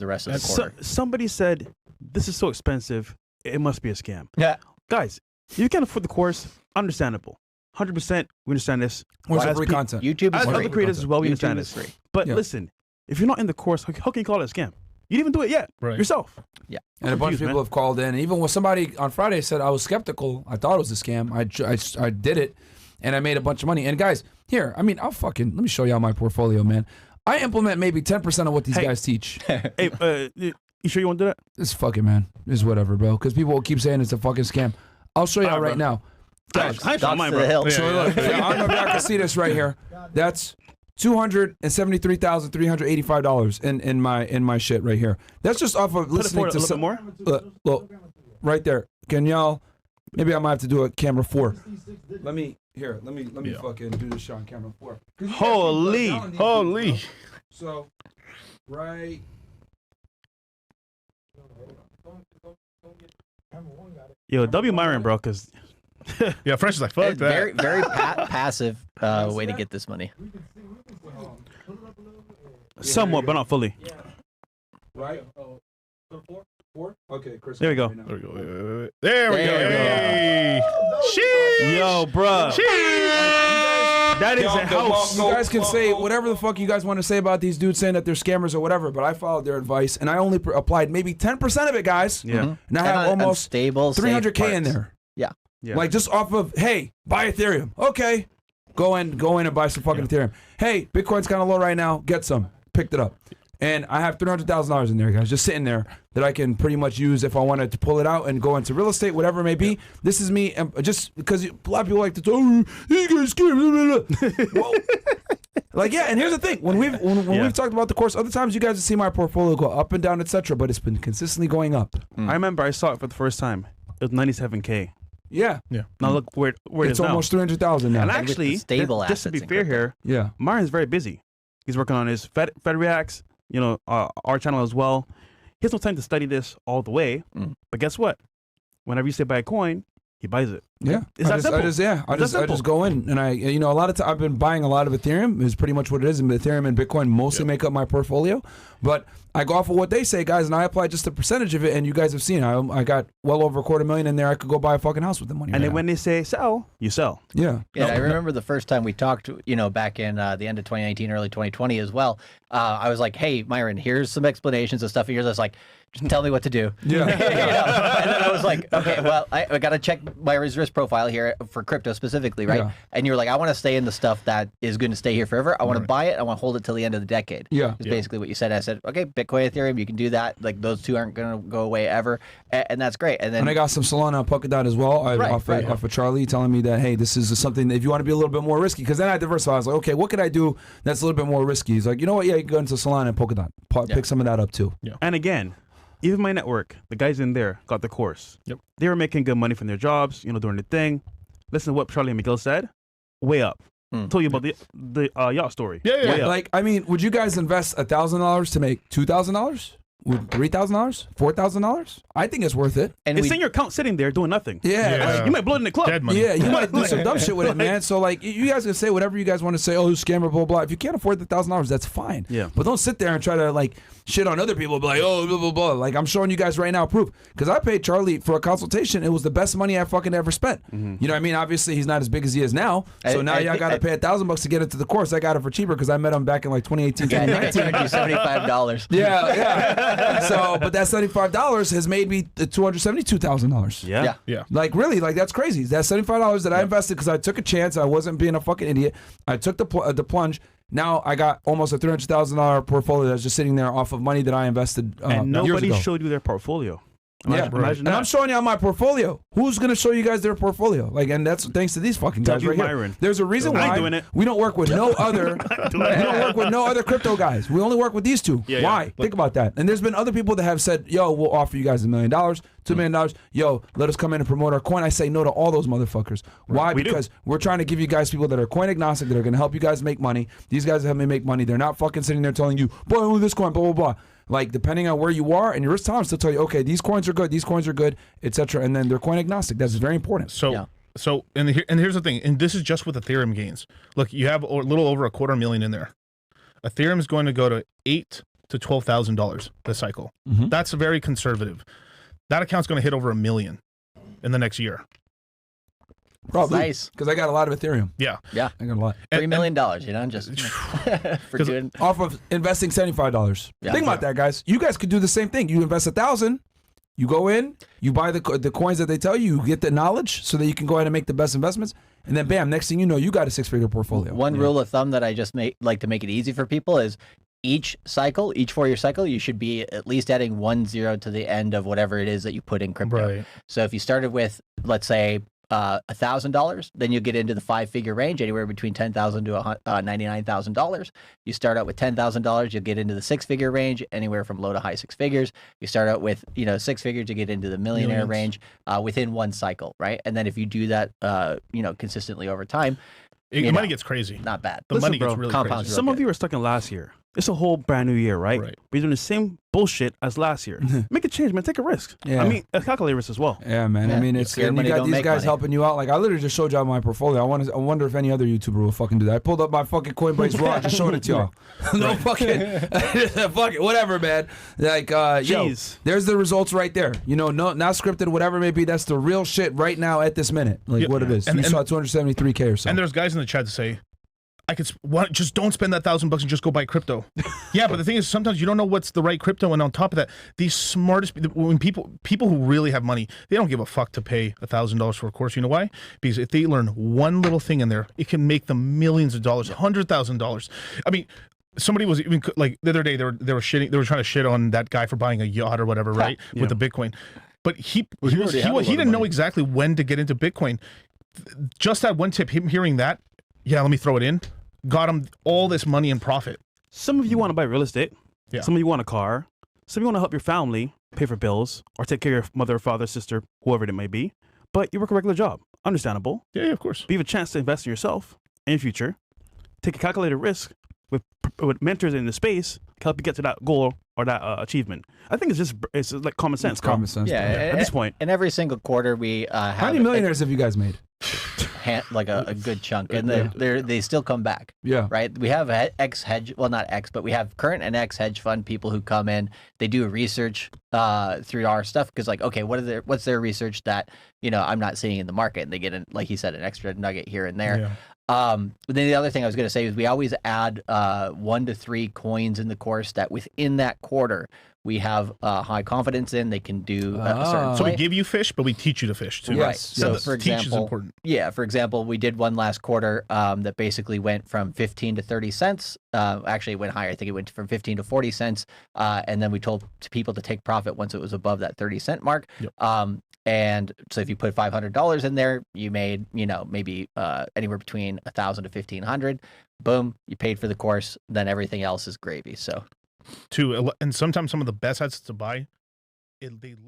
the rest of the quarter. Somebody said, this is so expensive, it must be a scam. Yeah. Guys, you can't afford the course, understandable. 100%, we understand this. Where's the free content? YouTube is As free. other creators as well, we YouTube understand is this. free. But listen, if you're not in the course, how can you call it a scam? You didn't even do it yet yourself. Yeah. And a bunch of people have called in. And even when somebody on Friday said I was skeptical, I thought it was a scam. I did it, and I made a bunch of money. And guys, here, I mean, let me show y'all my portfolio, man. I implement maybe 10% of what these guys teach. Hey, you sure you want to do that? It's fucking, man. It's whatever, bro. Because people will keep saying it's a fucking scam. I'll show y'all right now. Guys, I mine, bro. So look, I'm about to see this right here. That's $273,385 in my shit right here. That's just off of listening to some more. Look, right there. Can y'all? Maybe I might have to do a camera 4. Let me fucking do this shot on camera 4. Holy. So, right. Yo, W Myron, bro, because yeah, Fresh is like, fuck that. Very, very passive way to get this money. somewhat, but not fully. Right? Four? Okay, Chris. There we go. There we go. There we go. Hey. Sheesh. Yo, bruh. That is a house. You guys can say whatever the fuck you guys want to say about these dudes saying that they're scammers or whatever, but I followed their advice and I only applied maybe 10% of it, guys. Yeah. And I have almost stable, 300K in there. Yeah. Like just off of, hey, buy Ethereum. Okay. Go in and buy some fucking Ethereum. Hey, Bitcoin's kind of low right now. Get some. Picked it up. And I have $300,000 in there, guys, just sitting there that I can pretty much use if I wanted to pull it out and go into real estate, whatever it may be. This is me, just because a lot of people like to talk, oh, you guys scam. Well, like, yeah, and here's the thing. When we've talked about the course, other times you guys have seen my portfolio go up and down, etc., but it's been consistently going up. I remember I saw it for the first time. It was 97K. Yeah. Now look where it is it's now. almost 300,000 now. And actually, stable just to be assets fair here, Myron's very busy. He's working on his Fed Reacts, our channel as well. He has no time to study this all the way. But guess what? Whenever you say buy a coin, he buys it. Yeah, It's that simple. I just go in and a lot of time I've been buying a lot of Ethereum is pretty much what it is, and Ethereum and Bitcoin mostly make up my portfolio. But I go off of what they say, guys, and I apply just a percentage of it. And you guys have seen, I got well over $250,000 in there. I could go buy a fucking house with the money. And then when they say sell, you sell. Yeah. Yeah, I remember the first time we talked, back in the end of 2019, early 2020 as well. I was like, hey, Myron, here's some explanations and stuff. And you're just like, just tell me what to do. Yeah. And then I was like, okay, well, I got to check my risk profile here for crypto specifically, right? Yeah. And you were like, I want to stay in the stuff that is going to stay here forever. I want to buy it. I want to hold it till the end of the decade. Yeah. Is basically what you said. I said, okay, Bitcoin, Ethereum, you can do that. Like those two aren't going to go away ever. And that's great. And then I got some Solana and Polkadot as well. Off of Charlie telling me that, hey, this is something that if you want to be a little bit more risky, because then I diversified. I was like, okay, what could I do that's a little bit more risky? He's like, you know what? Yeah, you can go into Solana and Polkadot. Pick some of that up too. Yeah. And again, even my network, the guys in there got the course. Yep. They were making good money from their jobs, doing the thing. Listen to what Charlie and Miguel said. Way up. Told you about the yacht story. Yeah. Way up. Like, I mean, would you guys invest $1,000 to make $2,000? Would $3,000? $4,000? I think it's worth it. and It's in your account sitting there doing nothing. Yeah. Like, you might blow it in the club. Dead money. Yeah, you might do some dumb shit with it, man. So, like, you guys can say whatever you guys want to say. Oh, scammer, blah, blah. If you can't afford the $1,000, that's fine. Yeah. But don't sit there and try to, like, shit on other people. Be like, oh, blah, blah, blah. Like, I'm showing you guys right now proof. Because I paid Charlie for a consultation. It was the best money I fucking ever spent. You know what I mean? Obviously, he's not as big as he is now. So now y'all got to pay $1,000 to get into the course. I got it for cheaper because I met him back in, like, 2018, I think I charged you $75. Yeah. So, but that $75 has made me $272,000. Yeah. Like, really, like, that's crazy. That $75 that I invested because I took a chance. I wasn't being a fucking idiot. I took the plunge. Now I got almost a $300,000 portfolio that's just sitting there off of money that I invested And years nobody ago. showed you their portfolio. Yeah, Imagine and that. I'm showing you my portfolio. Who's gonna show you guys their portfolio? Like, and that's thanks to these fucking guys right Myron. here. There's a reason I ain't why doing it. we don't work with no other. We don't work with no other crypto guys. We only work with these two. Yeah, Why? Think about that. And there's been other people that have said, "Yo, we'll offer you guys $1 million, $2 million. Yo, let us come in and promote our coin." I say no to all those motherfuckers. Why? We do. Because we're trying to give you guys people that are coin agnostic that are gonna help you guys make money. These guys help me make money. They're not fucking sitting there telling you, "Boy, only this coin, blah blah blah." Like, depending on where you are and your risk tolerance, they'll tell you, okay, these coins are good, etc. And then they're coin agnostic. That's very important. So, and here's the thing, and this is just with Ethereum gains. Look, you have a little over $250,000 in there. Ethereum is going to go to 8 to $12,000 this cycle. Mhm. That's very conservative. That account's going to hit over $1 million in the next year. Probably. Nice. Because I got a lot of Ethereum. Yeah. Yeah. I got a lot. $3 million, you know, just for doing. Off of investing $75. Yeah. Think about that, guys. You guys could do the same thing. You invest 1,000. You go in. You buy the coins that they tell you. You get the knowledge so that you can go ahead and make the best investments. And then, bam! Next thing you know, you got a 6-figure portfolio. One rule of thumb that I just like to make it easy for people is each 4-year cycle, you should be at least adding 1 0 to the end of whatever it is that you put in crypto. Right. So if you started with, let's say, $1,000, then you'll get into the 5-figure range, anywhere between $10,000 to $99,000. You start out with $10,000, you'll get into the 6-figure range, anywhere from low to high 6 figures. You start out with 6 figures, you get into the millionaire range within one cycle, right? And then if you do that, consistently over time, The money gets crazy. not bad. The Listen, money gets bro, really compounds crazy. Some of you are stuck in last year. It's a whole brand new year, right? Right. But you're doing the same bullshit as last year. Make a change, man. Take a risk. Yeah. I mean, calculate risk as well. Yeah, man. Yeah. I mean, it's Scared and you money got don't these make guys money. helping you out. Like I literally just showed y'all my portfolio. I wonder if any other YouTuber will fucking do that. I pulled up my fucking Coinbase Raw. Just showed it to y'all. No fucking, fuck it, whatever, man. Like, Jeez. there's the results right there. No, not scripted, whatever it may be. That's the real shit right now at this minute. Like what it is. And- You saw 273K or so. And there's guys in the chat that say, just don't spend that $1,000 and just go buy crypto. Yeah, but the thing is, sometimes you don't know what's the right crypto, and on top of that, these smartest people who really have money, they don't give a fuck to pay $1,000 for a course. You know why? Because if they learn one little thing in there, it can make them millions of dollars, $100,000. I mean, somebody was even like the other day they were trying to shit on that guy for buying a yacht or whatever, right? Yeah. With the Bitcoin, but he already had a lot of didn't know money. exactly when to get into Bitcoin. Just that one tip, him hearing that, yeah, let me throw it in, got him all this money in profit. Some of you want to buy real estate. Yeah. Some of you want a car. Some of you want to help your family pay for bills or take care of your mother, father, sister, whoever it may be. But you work a regular job. Understandable. Yeah, of course. But you have a chance to invest in yourself and your future. Take a calculated risk with mentors in the space to help you get to that goal or that achievement. I think it's like common sense. It's common sense. Yeah, bro. At this point. And every single quarter we have How many millionaires have you guys made? like a good chunk, and they still come back. Yeah. Right. We have ex-hedge, well, not ex, but we have current and ex-hedge fund people who come in. They do research through our stuff because, like, okay, what's their research that I'm not seeing in the market, and they get like he said, an extra nugget here and there. Yeah. But then the other thing I was going to say is we always add 1 to 3 coins in the course that within that quarter we have high confidence in. They can do a certain So we play. give you fish, but we teach you to fish too. Yes, Right. So yes. for Teach is example, important. yeah, for example, we did one last quarter that basically went from 15 to 30 cents. Actually, it went higher. I think it went from 15 to 40 cents. And then we told people to take profit once it was above that 30-cent mark. Yep. And so if you put $500 in there, you made, maybe anywhere between $1,000 to $1,500. Boom, you paid for the course. Then everything else is gravy. So. Too, and sometimes some of the best assets to buy, they look